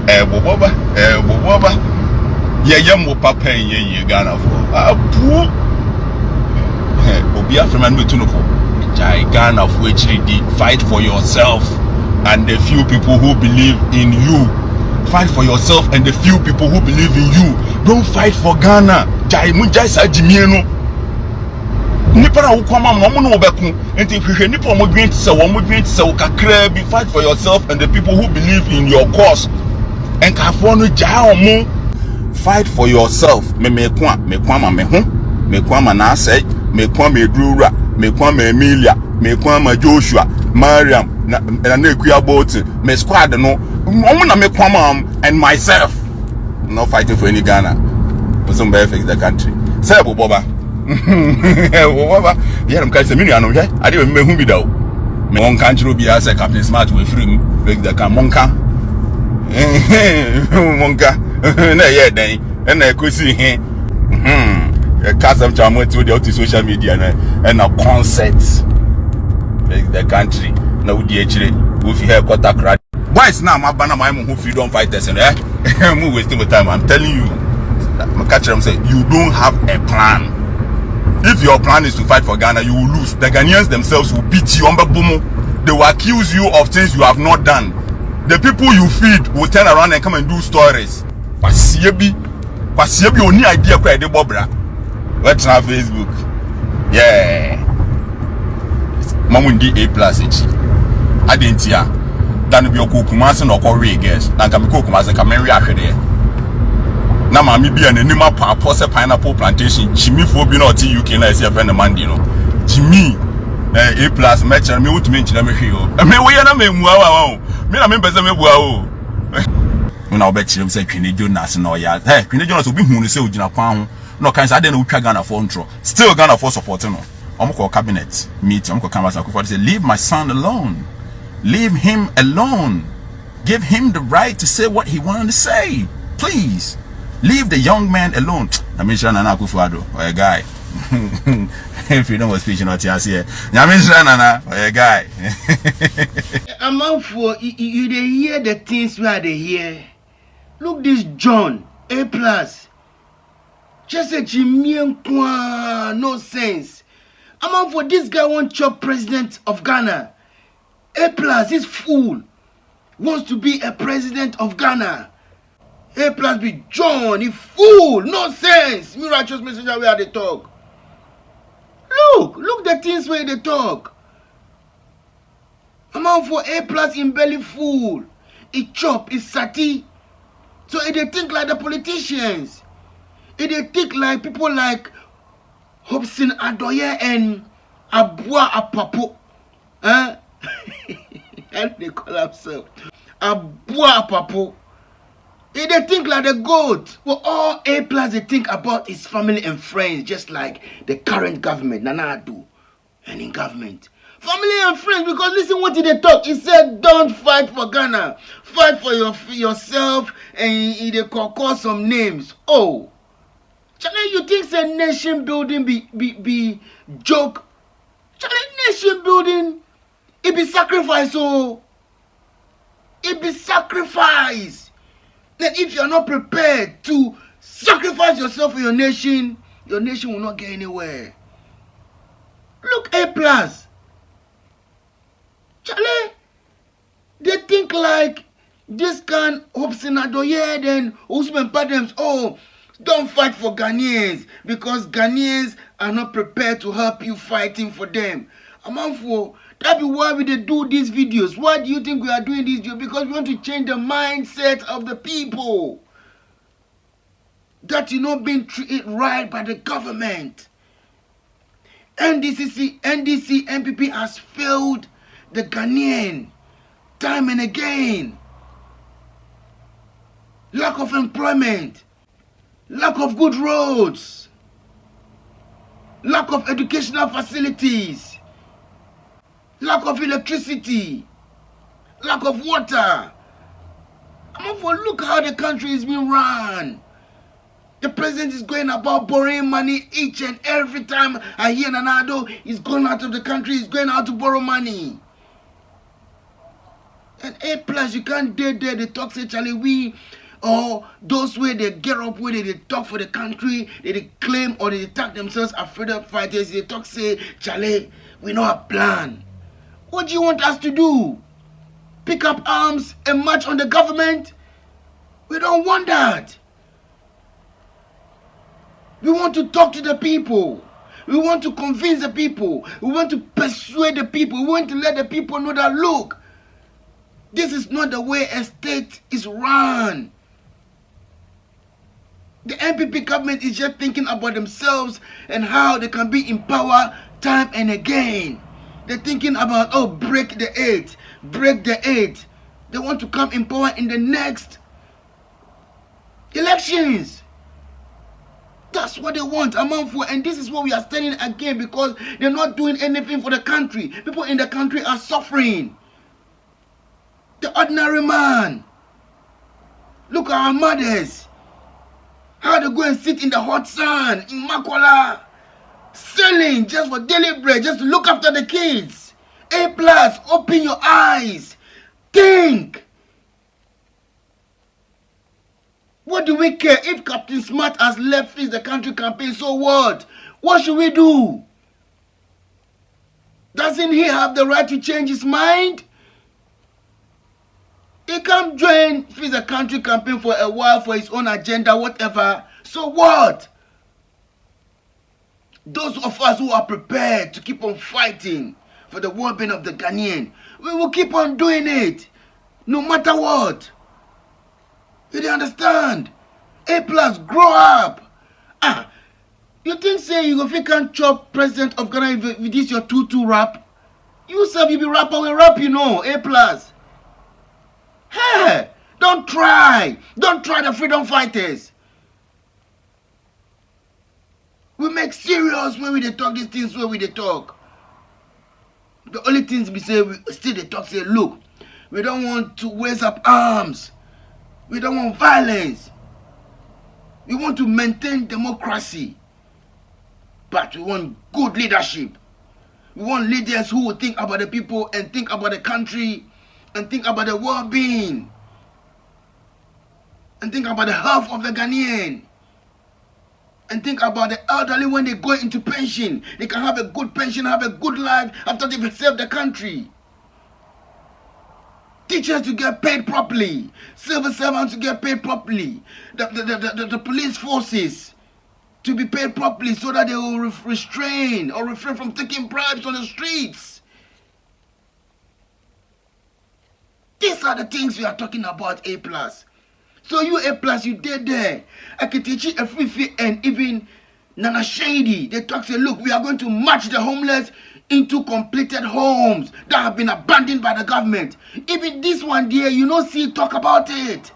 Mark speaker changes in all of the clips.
Speaker 1: Boba. Yam papa ye Ghana for. Poor. Obi Avraham Metunofo. Jai Ghana for HDD. Fight for yourself and the few people who believe in you. Fight for yourself and the few people who believe in you. Don't fight for Ghana. Jai Munjai Sajimieno. Nipa na ukoma mo no obeku enti hwehwe nipa mo dwen se wo mo dwen se wo kakra bi. Fight for yourself and the people who believe in your cause. Enkafo no jaa omo. Fight for yourself. Me kwa ma me ho. Me kwa ma na asai. Me kwa me Durura. Me kwa ma Emilia. Me kwa ma Joshua. Mariam na ekua boat. Me squad no. Omo na me kwa ma and myself. Not fighting for any Ghana. Some better fix the country. Say Boba. Yeah, I'm kind of million. I didn't know who be though. Me one country will be as a Captain Smart with free. Fix the Monka. Monka. No, yeah, then. And I could see him. A cast of charm went to the social media and a concert. Fix the country. No, DH. If you have got a crack. Why is now my banner, my who freedom fighters and move wasting my time. I'm telling you, my catcher say you don't have a plan. If your plan is to fight for Ghana, you will lose. The Ghanaians themselves will beat you on Babumo. They will accuse you of things you have not done. The people you feed will turn around and come and do stories. Pasiebi only idea where they bobra. Let's have Facebook. Yeah. Mamundi A+. I didn't hear. Dan bi okukumase na okori guys na nka me okukumase ka menwe ahwede na ma me bia na nima pa pose pineapple plantation Jimmy fo bi na oti UK na ese friend Mandi no Jimmy A+ match me wutumi nchina me hwe o me wo ye na me mua wa me na me pese me bua o na obe chire me se Twene Jonas na oya Twene Jonas obi hu no se ogina kwan ho na kan sa de na utwa Ghana for ntro still Ghana for support no omko cabinet meeting omko canvas akufo say leave my son alone. Leave him alone. Give him the right to say what he wanted to say. Please. Leave the young man alone. I mean, Nana Kufuado, or a guy. If you know what speech not here. I mean, Nana, or a guy.
Speaker 2: I'm out for you. They hear the things where they hear. Look, this John A+. Just a Jimmy no sense. I'm out for this guy won't chop president of Ghana. A+, this fool wants to be a president of Ghana. A+ be John, he fool, no sense. Me Rychuhss messenger where they talk. Look the things where they talk. I'm out for A+ in belly fool. It chop, it sati. So they think like the politicians. They think like people like Hobson Adoye and Abua Apapo. Huh? And they call themselves Abua Papo. They think like the goat. Well, all A+ they think about his family and friends, just like the current government, Nana do, and in government. Family and friends, because listen what did they talk? He said, don't fight for Ghana. Fight for yourself, and they call some names. Oh, Charlie, you think say nation building be joke? Charlie, nation building, it be sacrifice, oh. It be sacrifice. That if you're not prepared to sacrifice yourself for your nation will not get anywhere. Look, A+. Charlie, they think like this can Hobson Adoye then Usman Padems, oh, don't fight for Ghanaians because Ghanaians are not prepared to help you fighting for them. For that be why we do these videos. Why do you think we are doing these videos? Because we want to change the mindset of the people. That you're not being treated right by the government. NDC, NPP has failed the Ghanaian time and again. Lack of employment. Lack of good roads. Lack of educational facilities. Lack of electricity, lack of water. Look how the country is being run. The president is going about borrowing money each and every time I hear Nanado is going out of the country, he's going out to borrow money. And A plus, you can't dare they talk say Charlie we or those way they get up with it, they talk for the country, they claim or they tag themselves as freedom fighters, they talk say Charlie, we know a plan. What do you want us to do? Pick up arms and march on the government? We don't want that. We want to talk to the people. We want to convince the people. We want to persuade the people. We want to let the people know that, look, this is not the way a state is run. The NPP government is just thinking about themselves and how they can be in power time and again. They're thinking about, oh, break the eight. Break the eight. They want to come in power in the next elections. That's what they want, Amanfo, and this is what we are standing again because they're not doing anything for the country. People in the country are suffering. The ordinary man. Look at our mothers. How they go and sit in the hot sun in Makola, selling just for daily bread, just to look after the kids. A plus, open your eyes. Think. What do we care if Captain Smart has left the country campaign? So what? What should we do? Doesn't he have the right to change his mind? He can't join the country campaign for a while for his own agenda, whatever. So what? Those of us who are prepared to keep on fighting for the well-being of the Ghanaian, we will keep on doing it, no matter what. You don't understand? A plus, grow up. You think say you go can't chop president of Ghana with this your tutu rap? You self you be rapper with rap, you know. A plus. Hey, don't try. Don't try the freedom fighters. We make serious when we talk these things when we talk. The only things we say, we still they talk, say, look, we don't want to raise up arms. We don't want violence. We want to maintain democracy. But we want good leadership. We want leaders who will think about the people and think about the country and think about the well-being and think about the health of the Ghanaian and think about the elderly when they go into pension. They can have a good pension, have a good life after they've served the country. Teachers to get paid properly, civil servants to get paid properly, the police forces to be paid properly so that they will restrain or refrain from taking bribes on the streets. These are the things we are talking about, A plus. So you A plus, you did there. I can teach you a free fee and even Nana Shady. They talk say, look, we are going to match the homeless into completed homes that have been abandoned by the government. Even this one there, you don't see talk about it.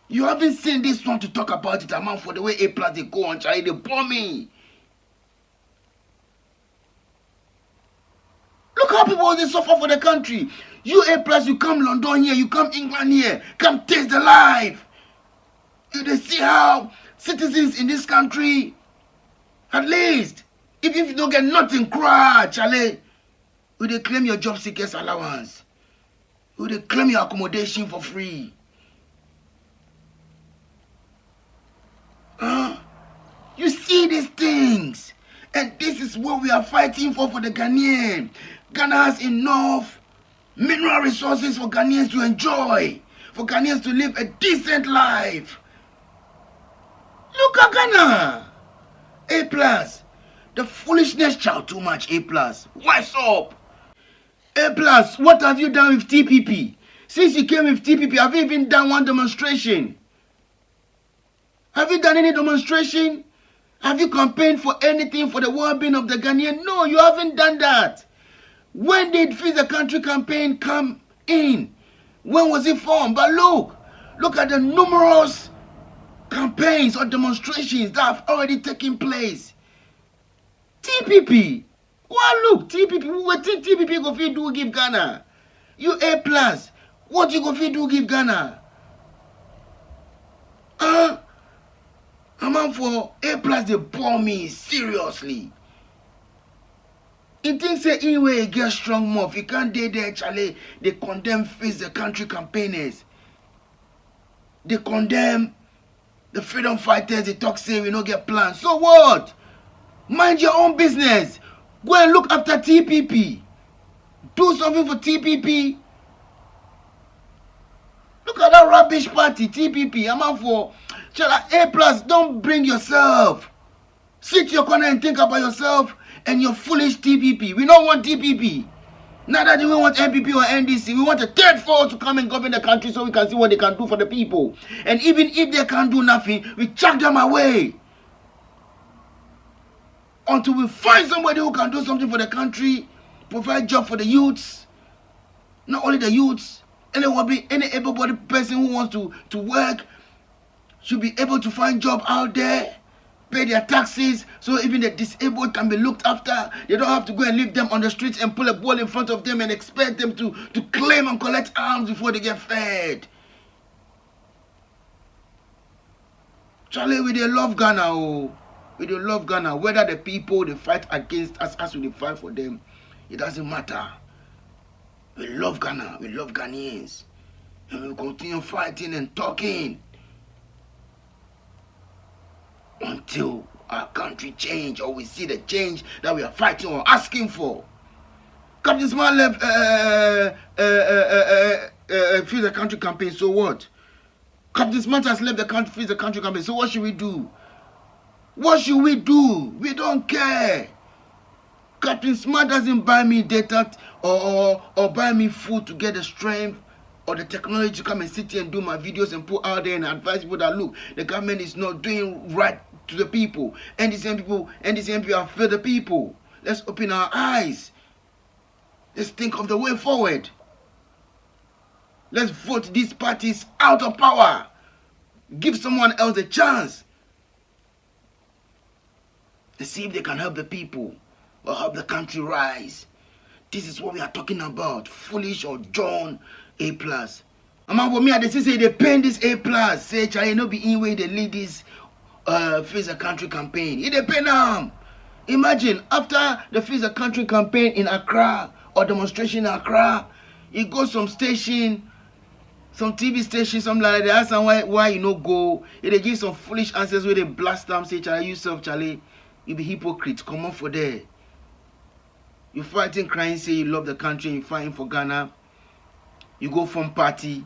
Speaker 2: You haven't seen this one to talk about it, amount for the way A plus they go on, Charlie, they bomb me. Look how people they suffer for the country. You A plus, you come London here, you come England here, come taste the life. You see how citizens in this country, at least, if you don't get nothing, cry, Charlie, will they claim your job seekers allowance? Will they claim your accommodation for free? You see these things, and this is what we are fighting for the Ghanaian. Ghana has enough mineral resources for Ghanaians to enjoy, for Ghanaians to live a decent life. Look at Ghana. A plus. The foolishness child too much. A plus. What's up? A plus. What have you done with TPP? Since you came with TPP, have you even done one demonstration? Have you done any demonstration? Have you campaigned for anything for the well-being of the Ghanaian? No, you haven't done that. When did Feed the Country campaign come in? When was it formed? But look at the numerous campaigns or demonstrations that have already taken place. TPP. Well, look, TPP. What TPP go fit do give Ghana? You A plus. What you go fit do give Ghana? I'm out for A plus. They bore me seriously. He thinks say anyway get strong mouth. He can't dare there, Charlie. They condemn face the country campaigners. They condemn the freedom fighters. They talk say we don't get plans. So what? Mind your own business. Go and look after TPP. Do something for TPP. Look at that rubbish party, TPP. I'm out for A+. Don't bring yourself. Sit your corner and think about yourself and your foolish TPP. We don't want TPP. Neither do we want NPP or NDC. We want a third force to come and govern the country so we can see what they can do for the people. And even if they can't do nothing, we chuck them away. Until we find somebody who can do something for the country, provide job for the youths. Not only the youths, any able-bodied person who wants to work should be able to find job out there, pay their taxes, so even the disabled can be looked after. They don't have to go and leave them on the streets and pull a ball in front of them and expect them to claim and collect arms before they get fed. Charlie, we dey love Ghana, oh. We dey love Ghana. Whether the people they fight against us as we fight for them, it doesn't matter. We love Ghana. We love Ghanaians. And we continue fighting and talking until our country change or we see the change that we are fighting or asking for. Captain Smart left Free the Country campaign, so what? Captain Smart has left the country, Free the Country campaign, so what should we do? What should we do? We don't care. Captain Smart doesn't buy me data or buy me food to get the strength or the technology to come and sit here and do my videos and put out there and advise people that look, the government is not doing right to the people. And the same people have failed the people. Let's open our eyes. Let's think of the way forward. Let's vote these parties out of power. Give someone else a chance. And see if they can help the people or help the country rise. This is what we are talking about. Foolish or John A+. For me, they say they pay this A+. Say, Charlie, no be in way they lead this Face the Country campaign. They pay now. Imagine, after the Face the Country campaign in Accra or demonstration in Accra, it goes some station, some TV station, something like that. They ask them why you no go. They give some foolish answers where they blast them, say, Charlie, yourself, Charlie, you be hypocrite. Come on for there. You fighting, crying, say you love the country and you fighting for Ghana. You go from party.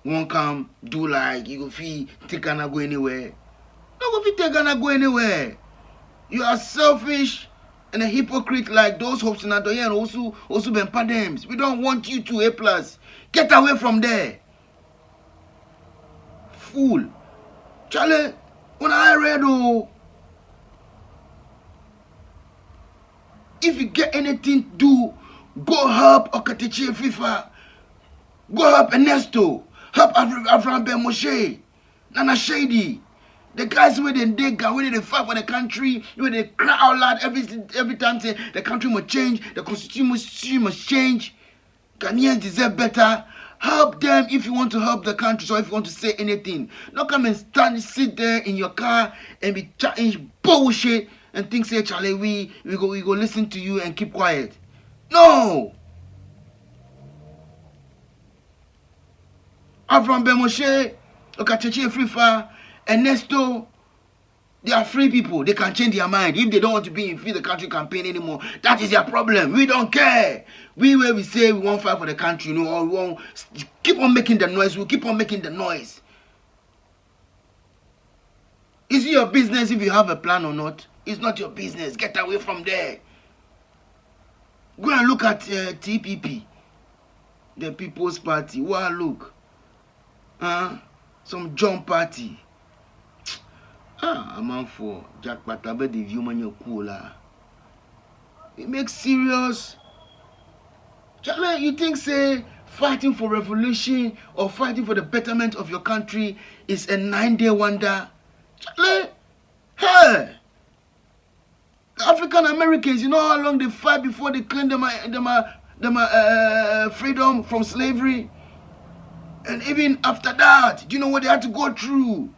Speaker 2: Won't come do like you go feel take Ghana go anywhere. No go feel take Ghana go anywhere. You are selfish and a hypocrite like those hopes in andLeader and also Ben Padems. We don't want you to A+. Get away from there. Fool. Charlie, when I read if you get anything to do, go help Okatechi FIFA. Go help Ernesto. Help Avraham Moshe. Nana Shady. The guys where they dig, where they fight for the country, where they cry out loud every time say the country must change, the constitution must change. Ghanaians deserve better. Help them if you want to help the country, so if you want to say anything. Don't come and sit there in your car and be chatting bullshit and think, say, Charlie, we go listen to you and keep quiet. No! Avraham Moshe, Okatechi FIFA, Ernesto, they are free people. They can change their mind. If they don't want to be in Free the Country campaign anymore, that is their problem. We don't care. We say we want to fight for the country, or we won't keep on making the noise. We'll keep on making the noise. Is it your business if you have a plan or not? It's not your business. Get away from there. Go and look at TPP, the People's Party. Wow, look. Some John Party. I'm out for Jack Patabe, the human your cooler. It makes serious. Charlie, you think, say, fighting for revolution or fighting for the betterment of your country is a 9-day wonder? Charlie, hey! African Americans, you know how long they fight before they claim them freedom from slavery? And even after that, do you know what they had to go through?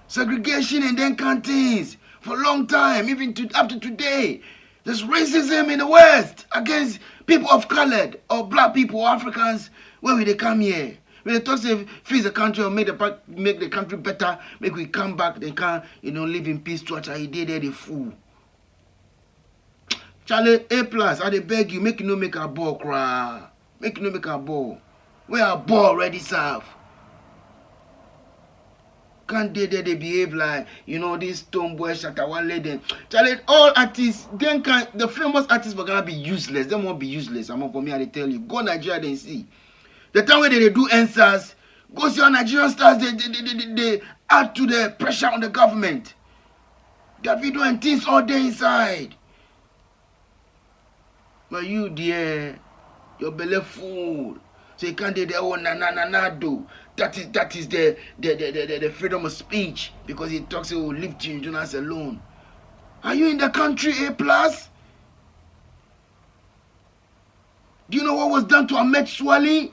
Speaker 2: Segregation and then cantines for a long time, even up to today. There's racism in the West against people of color or black people or Africans when they come here. When they talk say fix the country or make the country better, make we come back, they can live in peace to he did there the fool. Charlie A+, I dey beg you, make you no make a ball cry. Make you no make a ball. Where a ball ready serve. Can't they behave like this tomboy Shatawale then. Charlie, all artists, then the famous artists were gonna be useless. They won't be useless. I'm for me, I tell you. Go Nigeria then see. The time when they do answers, go see our Nigerian stars, they add to the pressure on the government. They have been doing things all day inside. But you dear, your belly full. So you can't do the do. That is the freedom of speech because he talks about leave children alone. Are you in the country A+? Do you know what was done to Ahmed Swali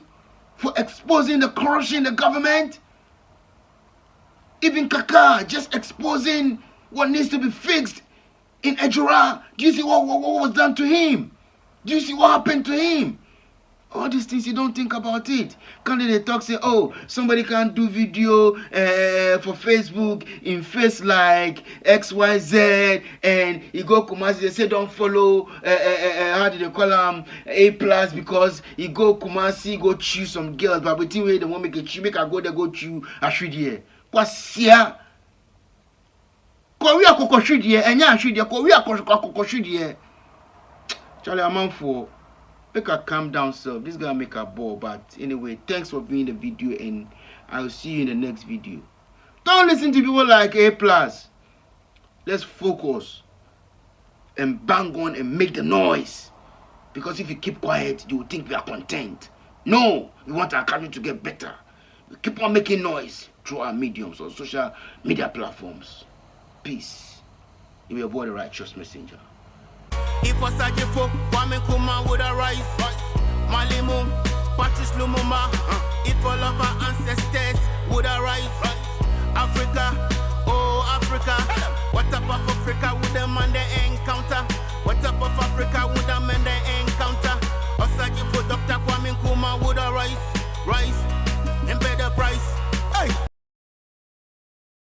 Speaker 2: for exposing the corruption in the government? Even Kaka just exposing what needs to be fixed in Ejura. Do you see what was done to him? Do you see what happened to him? All these things, you don't think about it. Can't they talk, say, oh, somebody can't do video for Facebook in face like XYZ, and you go Kumasi, they say don't follow, how do they call them, A+, because you go Kumasi, go choose some girls, but between way they won't make a chew, make a go there, go chew, I should hear. What's here? Korea koko should hear, and ya should hear, Korea koko should hear. Charlie, I'm on for. Make her calm down, sir. This guy make a ball. But anyway, thanks for viewing the video, and I'll see you in the next video. Don't listen to people like A+. Let's focus and bang on and make the noise. Because if you keep quiet, you will think we are content. No, we want our country to get better. We keep on making noise through our mediums or social media platforms. Peace. You are the Rychuhss messenger.
Speaker 3: If was a jefo, Kwame would arise. Malimu, Patrice Lumumba. If all of our ancestors